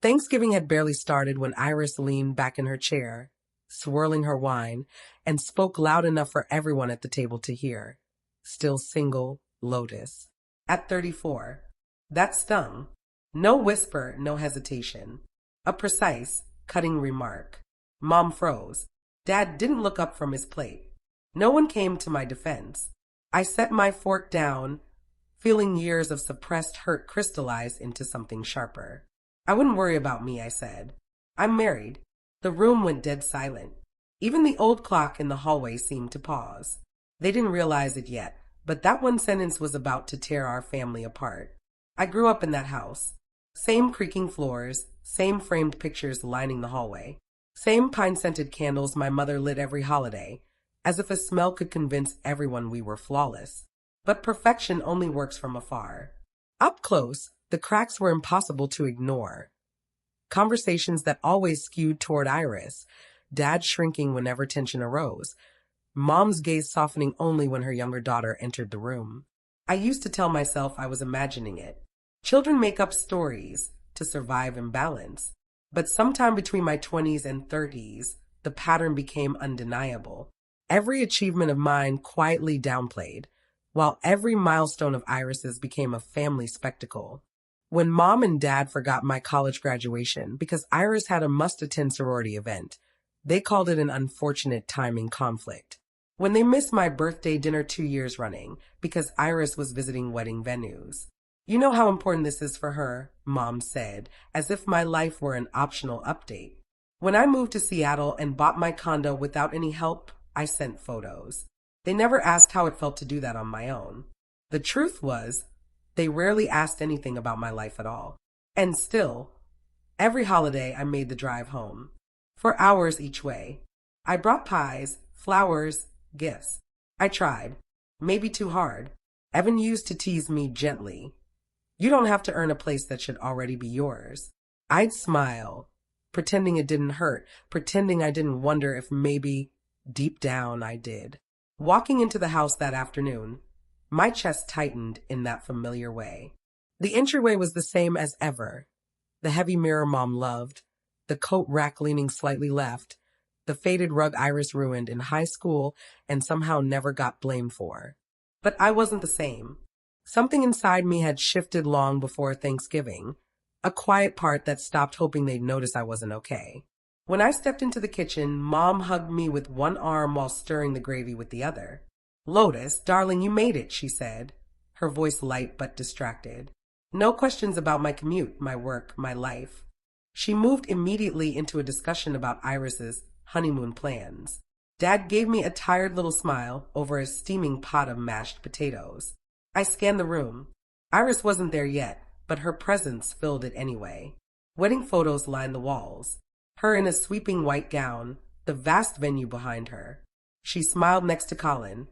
Thanksgiving had barely started when Iris leaned back in her chair, swirling her wine, and spoke loud enough for everyone at the table to hear. Still single, Lotus. At 34. That stung. No whisper, no hesitation. A precise, cutting remark. Mom froze. Dad didn't look up from his plate. No one came to my defense. I set my fork down, feeling years of suppressed hurt crystallize into something sharper. I wouldn't worry about me, I said. I'm married. The room went dead silent. Even the old clock in the hallway seemed to pause. They didn't realize it yet, but that one sentence was about to tear our family apart. I grew up in that house. Same creaking floors, same framed pictures lining the hallway, same pine-scented candles my mother lit every holiday, as if a smell could convince everyone we were flawless. But perfection only works from afar. Up close, the cracks were impossible to ignore. Conversations that always skewed toward Iris, Dad shrinking whenever tension arose, Mom's gaze softening only when her younger daughter entered the room. I used to tell myself I was imagining it. Children make up stories to survive imbalance. But sometime between my 20s and 30s, the pattern became undeniable. Every achievement of mine quietly downplayed, while every milestone of Iris's became a family spectacle. When Mom and Dad forgot my college graduation because Iris had a must-attend sorority event, they called it an unfortunate timing conflict. When they missed my birthday dinner 2 years running because Iris was visiting wedding venues. You know how important this is for her, Mom said, as if my life were an optional update. When I moved to Seattle and bought my condo without any help, I sent photos. They never asked how it felt to do that on my own. The truth was, they rarely asked anything about my life at all. And still, every holiday I made the drive home. For hours each way. I brought pies, flowers, gifts. I tried. Maybe too hard. Evan used to tease me gently. You don't have to earn a place that should already be yours. I'd smile, pretending it didn't hurt, pretending I didn't wonder if maybe, deep down, I did. Walking into the house that afternoon, my chest tightened in that familiar way. The entryway was the same as ever. The heavy mirror Mom loved, the coat rack leaning slightly left, the faded rug Iris ruined in high school and somehow never got blamed for. But I wasn't the same. Something inside me had shifted long before Thanksgiving, a quiet part that stopped hoping they'd notice I wasn't okay. When I stepped into the kitchen, Mom hugged me with one arm while stirring the gravy with the other. Lotus, darling, you made it, she said, her voice light but distracted. No questions about my commute, my work, my life. She moved immediately into a discussion about Iris's honeymoon plans. Dad gave me a tired little smile over a steaming pot of mashed potatoes. I scanned the room. Iris wasn't there yet, but her presence filled it anyway. Wedding photos lined the walls. Her in a sweeping white gown, the vast venue behind her. She smiled next to Colin.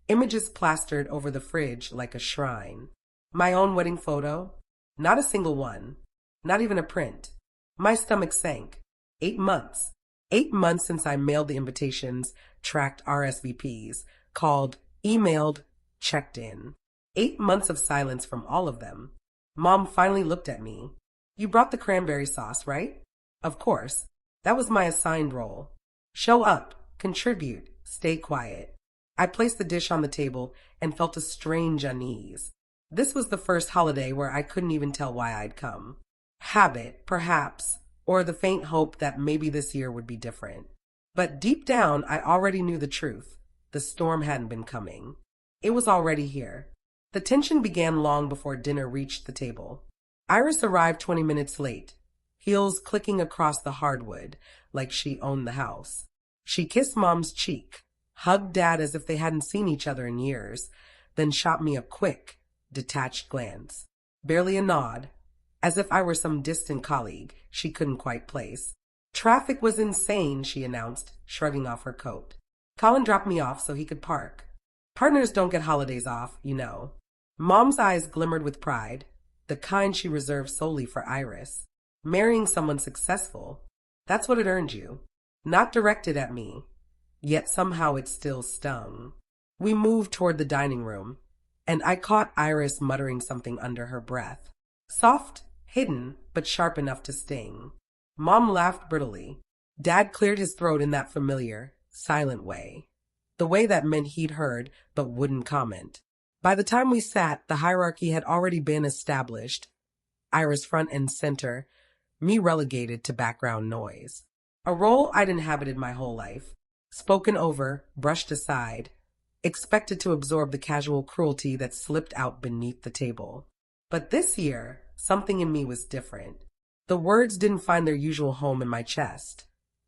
Images plastered over the fridge like a shrine. My own wedding photo? Not a single one. Not even a print. My stomach sank. 8 months. 8 months since I mailed the invitations, tracked RSVPs, called, emailed, checked in. 8 months of silence from all of them. Mom finally looked at me. You brought the cranberry sauce, right? Of course. That was my assigned role. Show up, contribute, stay quiet. I placed the dish on the table and felt a strange unease. This was the first holiday where I couldn't even tell why I'd come. Habit, perhaps, or the faint hope that maybe this year would be different. But deep down, I already knew the truth. The storm hadn't been coming. It was already here. The tension began long before dinner reached the table. Iris arrived 20 minutes late, heels clicking across the hardwood like she owned the house. She kissed Mom's cheek, hugged Dad as if they hadn't seen each other in years, then shot me a quick, detached glance. Barely a nod, as if I were some distant colleague she couldn't quite place. Traffic was insane, she announced, shrugging off her coat. Colin dropped me off so he could park. Partners don't get holidays off, you know. Mom's eyes glimmered with pride, the kind she reserved solely for Iris. Marrying someone successful, that's what it earned you. Not directed at me, yet somehow it still stung. We moved toward the dining room, and I caught Iris muttering something under her breath. Soft, hidden but sharp enough to sting. Mom laughed brittlely. Dad cleared his throat in that familiar, silent way. The way that meant he'd heard but wouldn't comment. By the time we sat, the hierarchy had already been established. Iris front and center, me relegated to background noise. A role I'd inhabited my whole life. Spoken over, brushed aside, expected to absorb the casual cruelty that slipped out beneath the table. But this year, something in me was different. The words didn't find their usual home in my chest.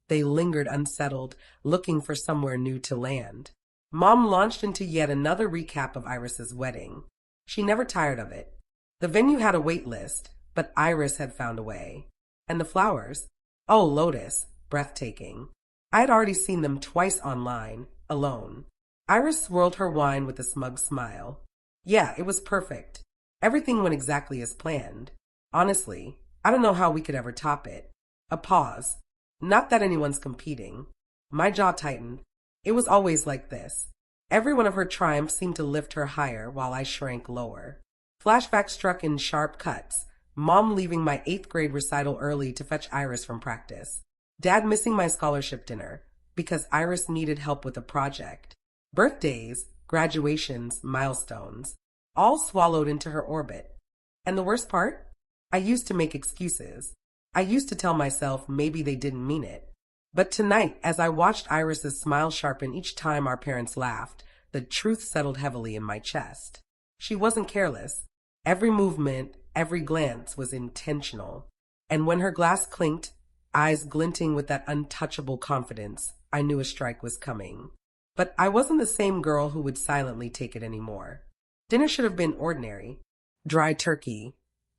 They lingered unsettled, looking for somewhere new to land. Mom launched into yet another recap of Iris's wedding. She never tired of it. The venue had a wait list, but Iris had found a way. And the flowers? Oh, Lotus, breathtaking. I had already seen them twice online, alone. Iris swirled her wine with a smug smile. Yeah, it was perfect. Everything went exactly as planned. Honestly, I don't know how we could ever top it. A pause. Not that anyone's competing. My jaw tightened. It was always like this. Every one of her triumphs seemed to lift her higher while I shrank lower. Flashbacks struck in sharp cuts. Mom leaving my 8th grade recital early to fetch Iris from practice. Dad missing my scholarship dinner because Iris needed help with a project. Birthdays, graduations, milestones, all swallowed into her orbit. And the worst part? I used to make excuses. I used to tell myself maybe they didn't mean it. But tonight, as I watched Iris's smile sharpen each time our parents laughed, the truth settled heavily in my chest. She wasn't careless. Every movement, every glance was intentional. And when her glass clinked, eyes glinting with that untouchable confidence, I knew a strike was coming. But I wasn't the same girl who would silently take it anymore. Dinner should have been ordinary. Dry turkey,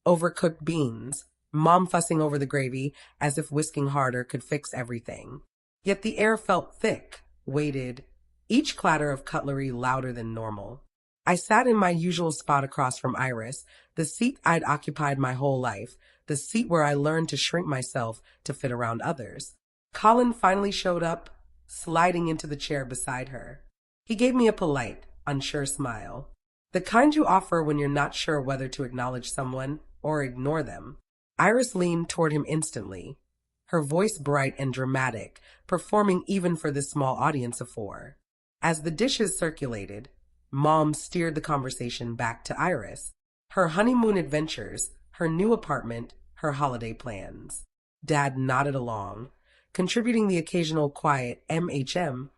overcooked beans, Mom fussing over the gravy as if whisking harder could fix everything. Yet the air felt thick, weighted, each clatter of cutlery louder than normal. I sat in my usual spot across from Iris, the seat I'd occupied my whole life, the seat where I learned to shrink myself to fit around others. Colin finally showed up, sliding into the chair beside her. He gave me a polite, unsure smile. The kind you offer when you're not sure whether to acknowledge someone or ignore them. Iris leaned toward him instantly, her voice bright and dramatic, performing even for this small audience of 4. As the dishes circulated, Mom steered the conversation back to Iris, her honeymoon adventures, her new apartment, her holiday plans. Dad nodded along, contributing the occasional quiet MHM,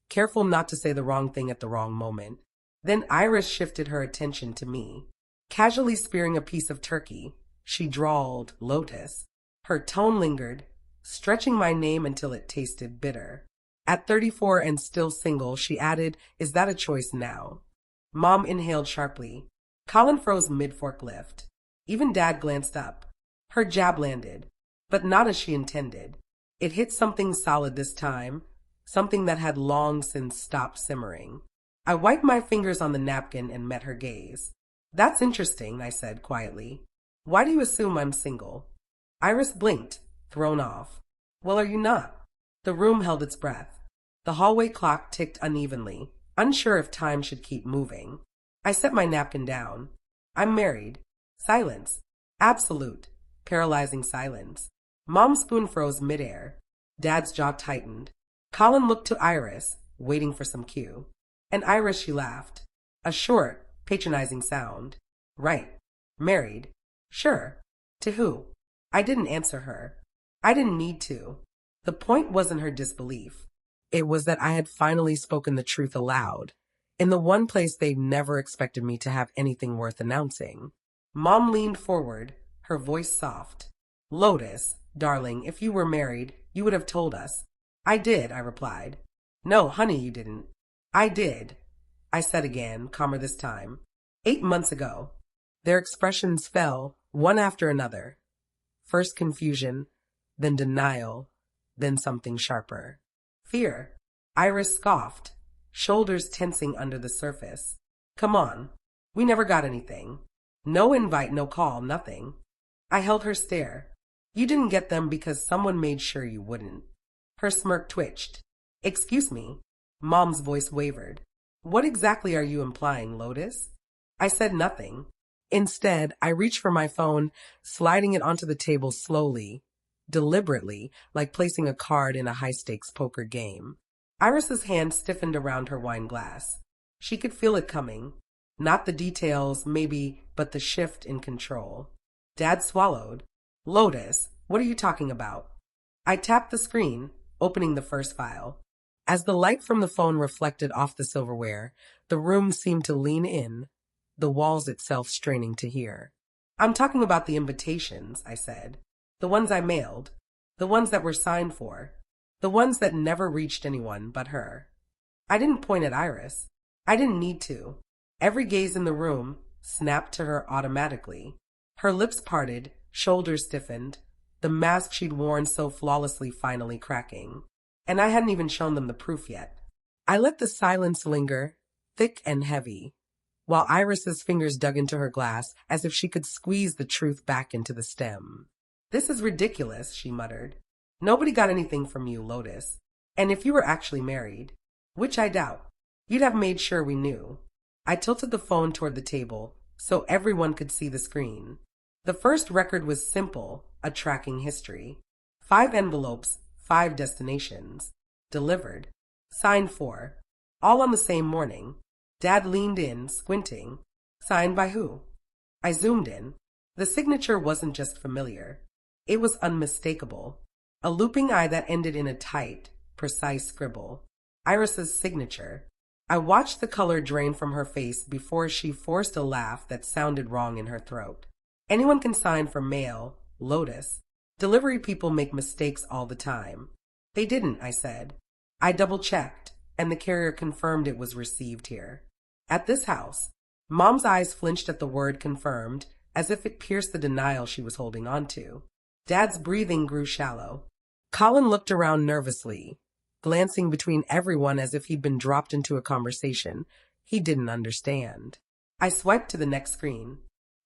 careful not to say the wrong thing at the wrong moment. Then Iris shifted her attention to me. Casually spearing a piece of turkey, she drawled, Lotus. Her tone lingered, stretching my name until it tasted bitter. At 34 and still single, she added, is that a choice now? Mom inhaled sharply. Colin froze mid-forklift. Even Dad glanced up. Her jab landed, but not as she intended. It hit something solid this time, something that had long since stopped simmering. I wiped my fingers on the napkin and met her gaze. That's interesting, I said quietly. Why do you assume I'm single? Iris blinked, thrown off. Well, are you not? The room held its breath. The hallway clock ticked unevenly, unsure if time should keep moving. I set my napkin down. I'm married. Silence. Absolute, paralyzing silence. Mom's spoon froze midair. Dad's jaw tightened. Colin looked to Iris, waiting for some cue. And Iris, she laughed. A short, patronizing sound. Right. Married. Sure. To who? I didn't answer her. I didn't need to. The point wasn't her disbelief. It was that I had finally spoken the truth aloud, in the one place they'd never expected me to have anything worth announcing. Mom leaned forward, her voice soft. Lotus, darling, if you were married, you would have told us. I did, I replied. No, honey, you didn't. I did, I said again, calmer this time. 8 months ago. Their expressions fell, one after another. First confusion, then denial, then something sharper. Fear. Iris scoffed, shoulders tensing under the surface. Come on. We never got anything. No invite, no call, nothing. I held her stare. You didn't get them because someone made sure you wouldn't. Her smirk twitched. Excuse me. Mom's voice wavered. What exactly are you implying, Lotus? I said nothing. Instead, I reached for my phone, sliding it onto the table slowly, deliberately, like placing a card in a high-stakes poker game. Iris's hand stiffened around her wine glass. She could feel it coming. Not the details, maybe, but the shift in control. Dad swallowed. Lotus, what are you talking about? I tapped the screen, opening the first file. As the light from the phone reflected off the silverware, the room seemed to lean in, the walls itself straining to hear. I'm talking about the invitations, I said. The ones I mailed. The ones that were signed for. The ones that never reached anyone but her. I didn't point at Iris. I didn't need to. Every gaze in the room snapped to her automatically. Her lips parted, shoulders stiffened, the mask she'd worn so flawlessly finally cracking. And I hadn't even shown them the proof yet. I let the silence linger, thick and heavy, while Iris's fingers dug into her glass as if she could squeeze the truth back into the stem. This is ridiculous, she muttered. Nobody got anything from you, Lotus. And if you were actually married, which I doubt, you'd have made sure we knew. I tilted the phone toward the table so everyone could see the screen. The first record was simple, a tracking history. 5 envelopes, 5 destinations. Delivered. Signed for. All on the same morning. Dad leaned in, squinting. Signed by who? I zoomed in. The signature wasn't just familiar. It was unmistakable. A looping I that ended in a tight, precise scribble. Iris's signature. I watched the color drain from her face before she forced a laugh that sounded wrong in her throat. Anyone can sign for mail, Lotus. Delivery people make mistakes all the time. They didn't, I said. I double-checked, and the carrier confirmed it was received here. At this house. Mom's eyes flinched at the word confirmed, as if it pierced the denial she was holding on to. Dad's breathing grew shallow. Colin looked around nervously, glancing between everyone as if he'd been dropped into a conversation he didn't understand. I swiped to the next screen.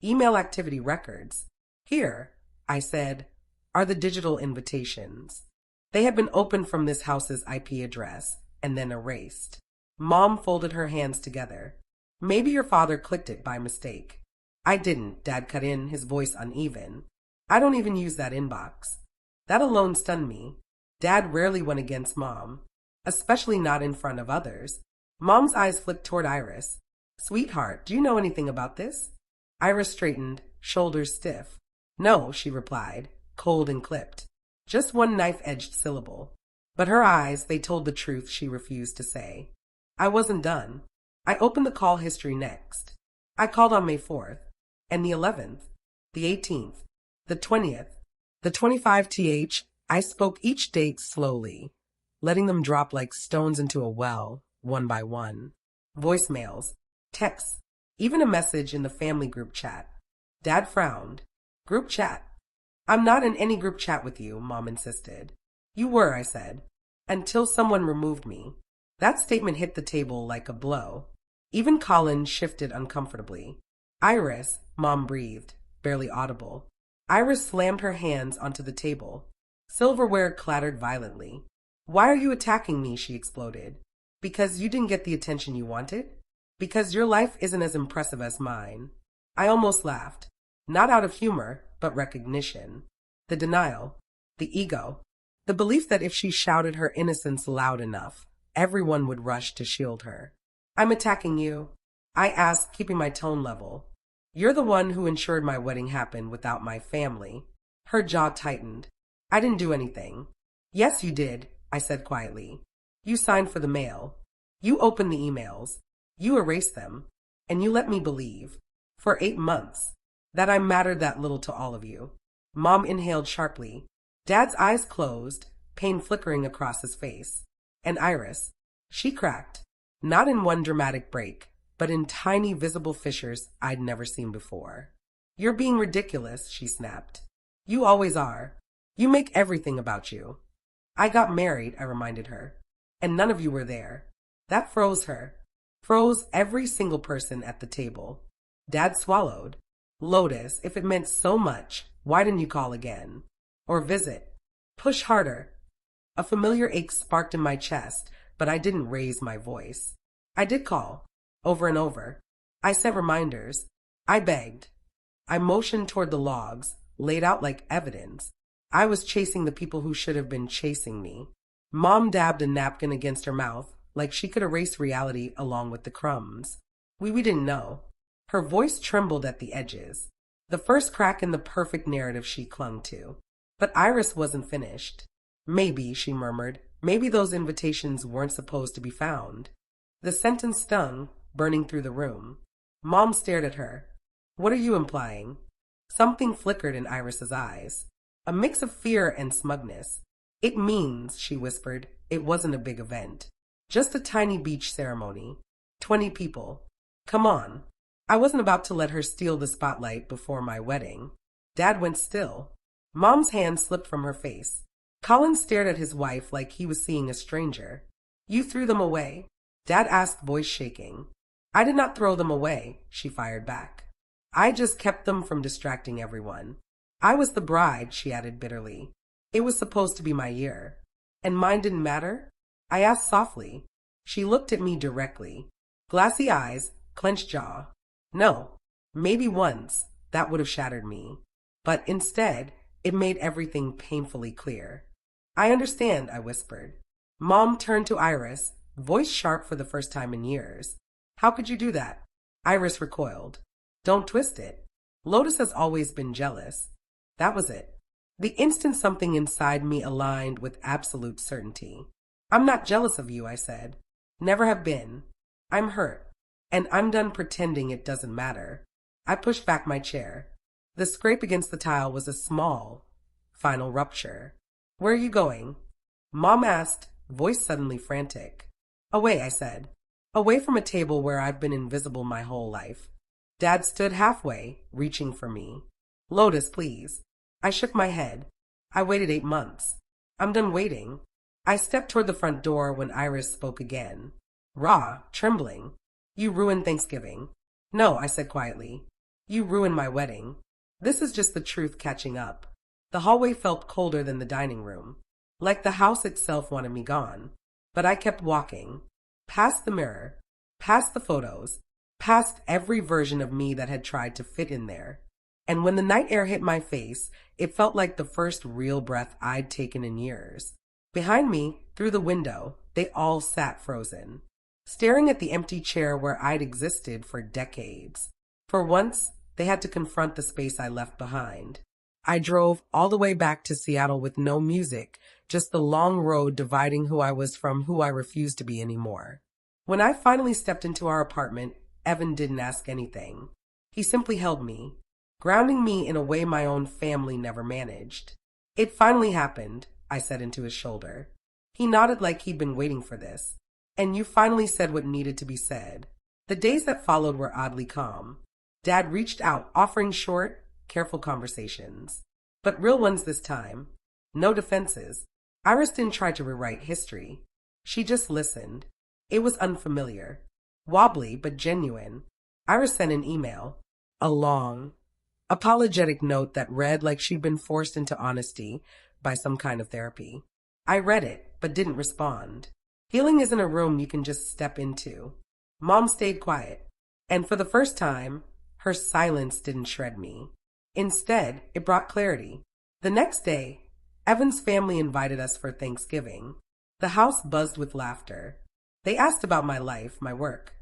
Email activity records. Here, I said, are the digital invitations. They had been opened from this house's IP address and then erased. Mom folded her hands together. Maybe your father clicked it by mistake. I didn't, Dad cut in, his voice uneven. I don't even use that inbox. That alone stunned me. Dad rarely went against Mom, especially not in front of others. Mom's eyes flicked toward Iris. Sweetheart, do you know anything about this? Iris straightened, shoulders stiff. No, she replied, cold and clipped. Just one knife-edged syllable. But her eyes, they told the truth she refused to say. I wasn't done. I opened the call history next. I called on May 4th, and the 11th, the 18th, the 20th, the 25th. I spoke each date slowly, letting them drop like stones into a well, one by one. Voicemails, texts, even a message in the family group chat. Dad frowned. Group chat? I'm not in any group chat with you, Mom insisted. You were, I said, until someone removed me. That statement hit the table like a blow. Even Colin shifted uncomfortably. Iris, Mom breathed, barely audible. Iris slammed her hands onto the table. Silverware clattered violently. Why are you attacking me? She exploded. Because you didn't get the attention you wanted? Because your life isn't as impressive as mine. I almost laughed. Not out of humor, but recognition. The denial. The ego. The belief that if she shouted her innocence loud enough, everyone would rush to shield her. I'm attacking you, I asked, keeping my tone level. You're the one who ensured my wedding happened without my family. Her jaw tightened. I didn't do anything. Yes, you did, I said quietly. You signed for the mail. You opened the emails. You erased them. And you let me believe, for 8 months, that I mattered that little to all of you. Mom inhaled sharply. Dad's eyes closed, pain flickering across his face. And Iris, she cracked, not in one dramatic break, but in tiny visible fissures I'd never seen before. You're being ridiculous, she snapped. You always are. You make everything about you. I got married, I reminded her, and none of you were there. That froze her. Froze every single person at the table. Dad swallowed. Lotus, if it meant so much, why didn't you call again? Or visit? Push harder. A familiar ache sparked in my chest, but I didn't raise my voice. I did call, over and over. I sent reminders. I begged. I motioned toward the logs, laid out like evidence. I was chasing the people who should have been chasing me. Mom dabbed a napkin against her mouth, like she could erase reality along with the crumbs. We didn't know. Her voice trembled at the edges, the first crack in the perfect narrative she clung to. But Iris wasn't finished. Maybe, she murmured, maybe those invitations weren't supposed to be found. The sentence stung, burning through the room. Mom stared at her. What are you implying? Something flickered in Iris's eyes, a mix of fear and smugness. It means, she whispered, it wasn't a big event. Just a tiny beach ceremony. 20 people. Come on. I wasn't about to let her steal the spotlight before my wedding. Dad went still. Mom's hand slipped from her face. Colin stared at his wife like he was seeing a stranger. You threw them away? Dad asked, voice shaking. I did not throw them away, she fired back. I just kept them from distracting everyone. I was the bride, she added bitterly. It was supposed to be my year. And mine didn't matter? I asked softly. She looked at me directly. Glassy eyes, clenched jaw. No. Maybe once. That would have shattered me. But instead, it made everything painfully clear. I understand, I whispered. Mom turned to Iris, voice sharp for the first time in years. How could you do that? Iris recoiled. Don't twist it. Lotus has always been jealous. That was it. The instant something inside me aligned with absolute certainty. I'm not jealous of you, I said. Never have been. I'm hurt. And I'm done pretending it doesn't matter. I pushed back my chair. The scrape against the tile was a small, final rupture. Where are you going? Mom asked, voice suddenly frantic. Away, I said. Away from a table where I've been invisible my whole life. Dad stood halfway, reaching for me. Lotus, please. I shook my head. I waited 8 months. I'm done waiting. I stepped toward the front door when Iris spoke again. Raw, trembling. You ruined Thanksgiving. No, I said quietly. You ruined my wedding. This is just the truth catching up. The hallway felt colder than the dining room, like the house itself wanted me gone. But I kept walking, past the mirror, past the photos, past every version of me that had tried to fit in there. And when the night air hit my face, it felt like the first real breath I'd taken in years. Behind me, through the window, they all sat frozen, staring at the empty chair where I'd existed for decades. For once, they had to confront the space I left behind. I drove all the way back to Seattle with no music, just the long road dividing who I was from who I refused to be anymore. When I finally stepped into our apartment, Evan didn't ask anything. He simply held me, grounding me in a way my own family never managed. It finally happened, I said into his shoulder. He nodded like he'd been waiting for this. And you finally said what needed to be said. The days that followed were oddly calm. Dad reached out, offering short, careful conversations. But real ones this time. No defenses. Iris didn't try to rewrite history. She just listened. It was unfamiliar. Wobbly, but genuine. Iris sent an email. A long, apologetic note that read like she'd been forced into honesty by some kind of therapy. I read it, but didn't respond. Healing isn't a room you can just step into. Mom stayed quiet, and for the first time, her silence didn't shred me. Instead, it brought clarity. The next day, Evan's family invited us for Thanksgiving. The house buzzed with laughter. They asked about my life, my work.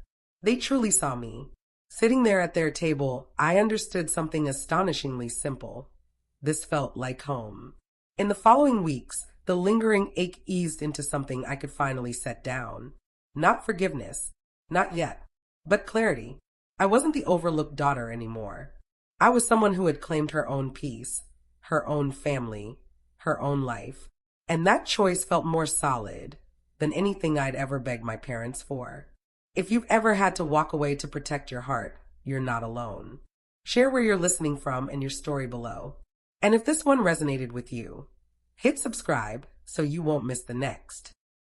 They truly saw me. Sitting there at their table, I understood something astonishingly simple. This felt like home. In the following weeks, the lingering ache eased into something I could finally set down. Not forgiveness. Not yet. But clarity. I wasn't the overlooked daughter anymore. I was someone who had claimed her own peace, her own family, her own life. And that choice felt more solid than anything I'd ever begged my parents for. If you've ever had to walk away to protect your heart, you're not alone. Share where you're listening from and your story below. And if this one resonated with you, hit subscribe so you won't miss the next.